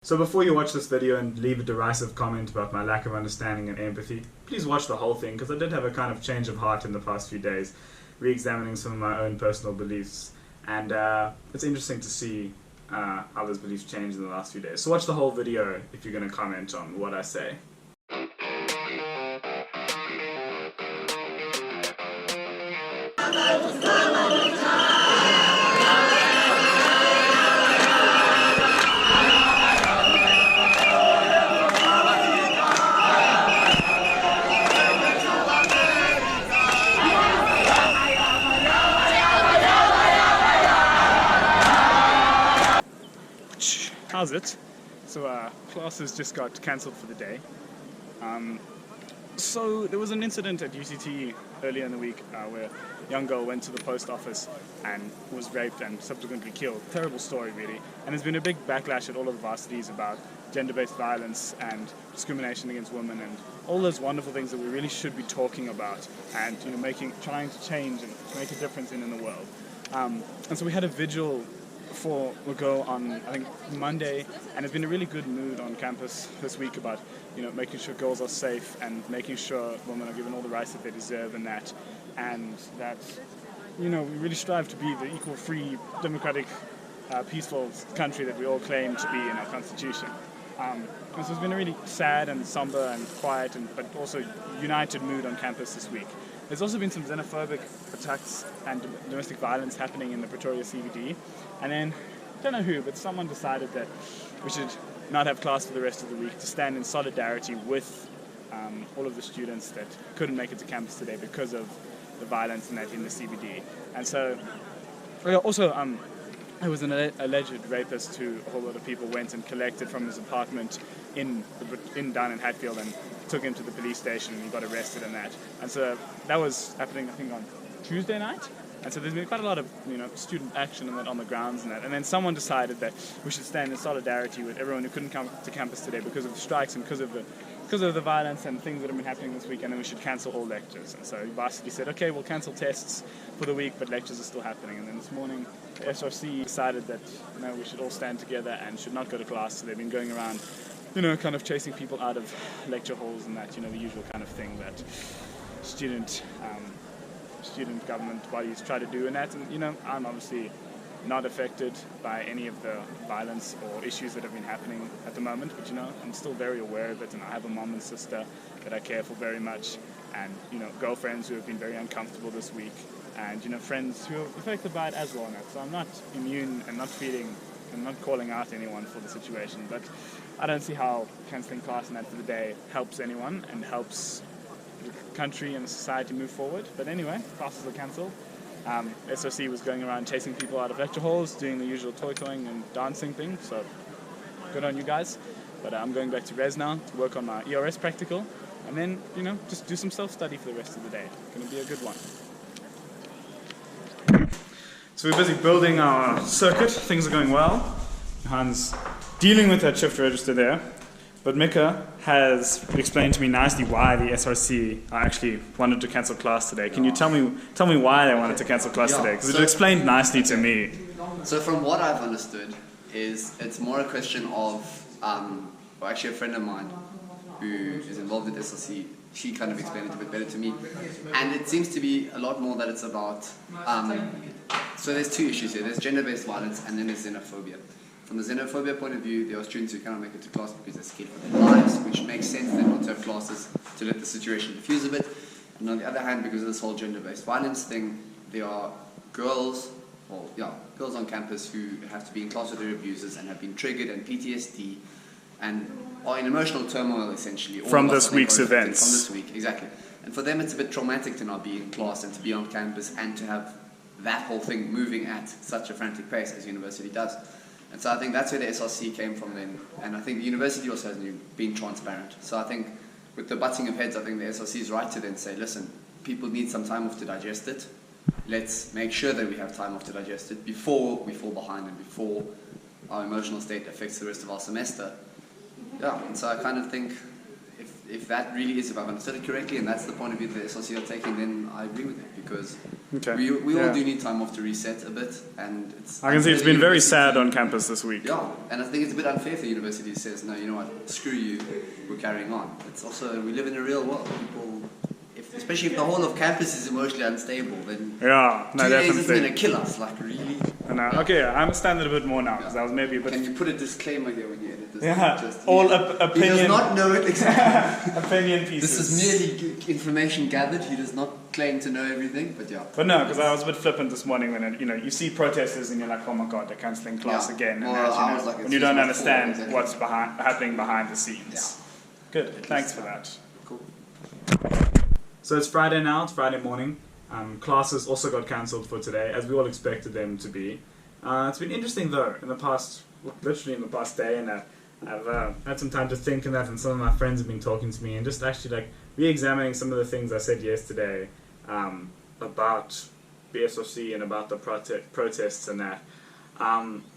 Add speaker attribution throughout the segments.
Speaker 1: So before you watch this video and leave a derisive comment about my lack of understanding and empathy, please watch the whole thing, because I did have a kind of change of heart in the past few days, re-examining some of my own personal beliefs, and it's interesting to see how those beliefs changed in the last few days. So watch the whole video if you're going to comment on what I say. How's it? So classes just got cancelled for the day. So there was an incident at UCT earlier in the week where a young girl went to the post office and was raped and subsequently killed. Terrible story, really. And there's been a big backlash at all of the varsities about gender-based violence and discrimination against women and all those wonderful things that we really should be talking about and trying to change and make a difference in the world. And so we had a vigil we'll go on, I think, Monday, and it's been a really good mood on campus this week about, making sure girls are safe and making sure women are given all the rights that they deserve and that we really strive to be the equal, free, democratic, peaceful country that we all claim to be in our constitution. And so it's been a really sad and somber and quiet but also united mood on campus this week. There's also been some xenophobic attacks and domestic violence happening in the Pretoria CBD. And then, I don't know who, but someone decided that we should not have class for the rest of the week to stand in solidarity with all of the students that couldn't make it to campus today because of the violence in the CBD. And so, also, there was an alleged rapist who a whole lot of people went and collected from his apartment down in Hatfield and took him to the police station, and he got arrested and that. And so that was happening, I think, on Tuesday night. And so there's been quite a lot of student action on the grounds and that. And then someone decided that we should stand in solidarity with everyone who couldn't come to campus today because of the strikes and because of the violence and things that have been happening this week, and then we should cancel all lectures. And so varsity said, okay, we'll cancel tests for the week, but lectures are still happening. And then this morning, the SRC decided that we should all stand together and should not go to class. So they've been going around, kind of chasing people out of lecture halls and that, the usual kind of thing that student government bodies try to do and that. And, I'm obviously not affected by any of the violence or issues that have been happening at the moment, but I'm still very aware of it, and I have a mom and sister that I care for very much, and girlfriends who have been very uncomfortable this week, and friends who are affected by it as well. So I'm not immune and I'm not calling out anyone for the situation, but I don't see how cancelling class and that for the day helps anyone and helps the country and the society move forward. But anyway, classes are cancelled. SOC was going around chasing people out of lecture halls, doing the usual toy-toying and dancing thing, so good on you guys. But I'm going back to res now to work on my ERS practical, and then, just do some self-study for the rest of the day. It's going to be a good one. So we're busy building our circuit. Things are going well. Johan's dealing with that shift register there. But Mika has explained to me nicely why the SRC actually wanted to cancel class today. Can you tell me why they wanted to cancel class today? Because it explained nicely to me.
Speaker 2: So from what I've understood, it's more a question of, actually a friend of mine who is involved in SRC, she kind of explained it a bit better to me. And it seems to be a lot more that it's about, so there's two issues here. There's gender-based violence and then there's xenophobia. From the xenophobia point of view, there are students who cannot make it to class because they're scared for their lives, which makes sense. They want to have classes to let the situation diffuse a bit. And on the other hand, because of this whole gender-based violence thing, there are girls on campus who have to be in class with their abusers and have been triggered and PTSD and are in emotional turmoil, essentially.
Speaker 1: From this week's events.
Speaker 2: From this week, exactly. And for them, it's a bit traumatic to not be in class and to be on campus and to have that whole thing moving at such a frantic pace as university does. And so I think that's where the SRC came from then. And I think the university also has been transparent. So I think with the butting of heads, I think the SRC is right to then say, listen, people need some time off to digest it. Let's make sure that we have time off to digest it before we fall behind and before our emotional state affects the rest of our semester. Yeah, and so I kind of think if that really is, if I've understood it correctly, and that's the point of view the SLC are taking, then I agree with it, because we all do need time off to reset a bit, and it's...
Speaker 1: I can see it's been very sad on campus this week.
Speaker 2: Yeah, and I think it's a bit unfair if the university says, no, you know what, screw you, we're carrying on. It's also, we live in a real world. People, especially if the whole of campus is emotionally unstable, then 2 days is going to kill us, like really.
Speaker 1: Okay, I understand it a bit more now, because I was maybe a bit...
Speaker 2: Can you put a disclaimer here when you edit this?
Speaker 1: Opinion...
Speaker 2: He does not know it exactly.
Speaker 1: Opinion pieces.
Speaker 2: This is merely information gathered. He does not claim to know everything, but yeah.
Speaker 1: But no, because I was a bit flippant this morning when you see protesters and you're like, oh my god, they're cancelling class again. And when you don't understand what's happening behind the scenes. Yeah. Good, thanks for that.
Speaker 2: Cool.
Speaker 1: So it's Friday now, it's Friday morning. Classes also got cancelled for today, as we all expected them to be. It's been interesting though, literally in the past day, and I've had some time to think and that, and some of my friends have been talking to me and just actually like re-examining some of the things I said yesterday about the SOC and about the protests and that.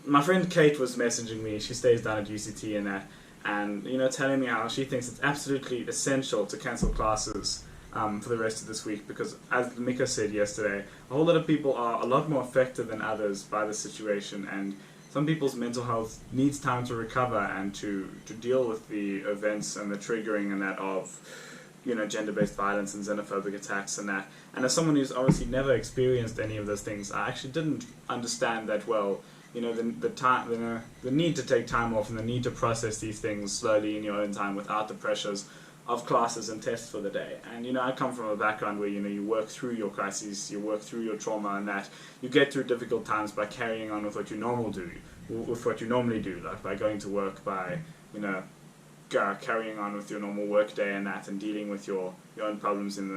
Speaker 1: My friend Kate was messaging me, she stays down at UCT and that, and telling me how she thinks it's absolutely essential to cancel classes for the rest of this week, because as Mika said yesterday, a whole lot of people are a lot more affected than others by the situation, and some people's mental health needs time to recover and to deal with the events and the triggering and that of gender-based violence and xenophobic attacks and that. And as someone who's obviously never experienced any of those things, I actually didn't understand that well. The need to take time off and the need to process these things slowly in your own time without the pressures of classes and tests for the day. And I come from a background where you work through your crises, you work through your trauma, and that you get through difficult times by carrying on with what you normally do, like by going to work, by carrying on with your normal work day and that, and dealing with your own problems in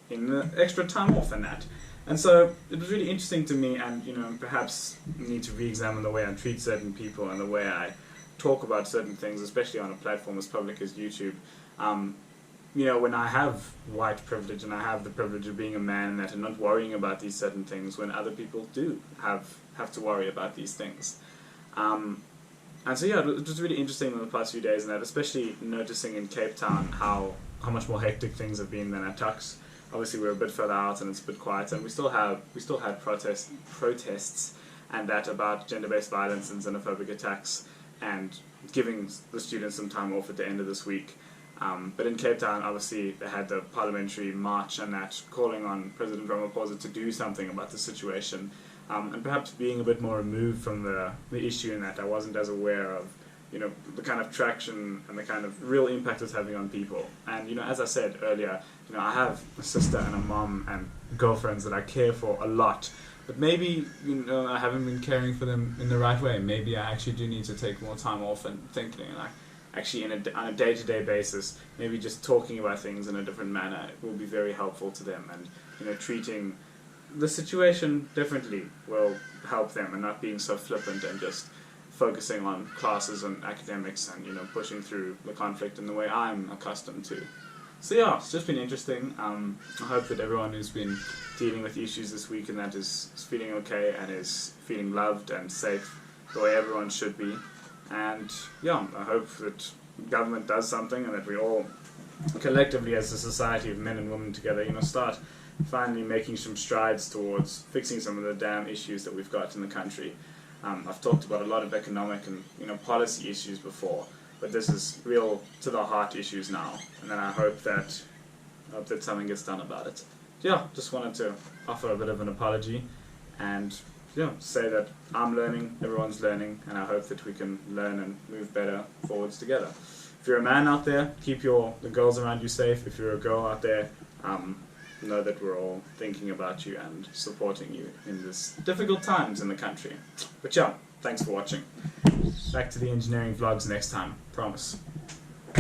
Speaker 1: the extra time off and that. And so it was really interesting to me, and perhaps need to re-examine the way I treat certain people and the way I talk about certain things, especially on a platform as public as YouTube. When I have white privilege and I have the privilege of being a man and that, and not worrying about these certain things when other people do have to worry about these things. And so it was really interesting in the past few days, and that, especially noticing in Cape Town how much more hectic things have been than at Tuks. Obviously we're a bit further out and it's a bit quieter, and we still had protests and that about gender-based violence and xenophobic attacks, and giving the students some time off at the end of this week. But in Cape Town, obviously, they had the parliamentary march and that, calling on President Ramaphosa to do something about the situation, and perhaps being a bit more removed from the issue in that I wasn't as aware of, the kind of traction and the kind of real impact it's having on people. And, as I said earlier, I have a sister and a mom and girlfriends that I care for a lot, but maybe, I haven't been caring for them in the right way. Maybe I actually do need to take more time off and thinking, actually on a day-to-day basis, maybe just talking about things in a different manner will be very helpful to them, and treating the situation differently will help them, and not being so flippant and just focusing on classes and academics and pushing through the conflict in the way I'm accustomed to. So yeah, it's just been interesting. I hope that everyone who's been dealing with issues this week and that is feeling okay and is feeling loved and safe the way everyone should be. And yeah, I hope that government does something, and that we all collectively as a society of men and women together, start finally making some strides towards fixing some of the damn issues that we've got in the country. I've talked about a lot of economic and policy issues before, but this is real to the heart issues now, and then I hope that something gets done about it. Yeah, just wanted to offer a bit of an apology, and say that I'm learning, everyone's learning, and I hope that we can learn and move better forwards together. If you're a man out there, keep the girls around you safe. If you're a girl out there, know that we're all thinking about you and supporting you in this difficult times in the country. But yeah, thanks for watching. Back to the engineering vlogs next time, promise.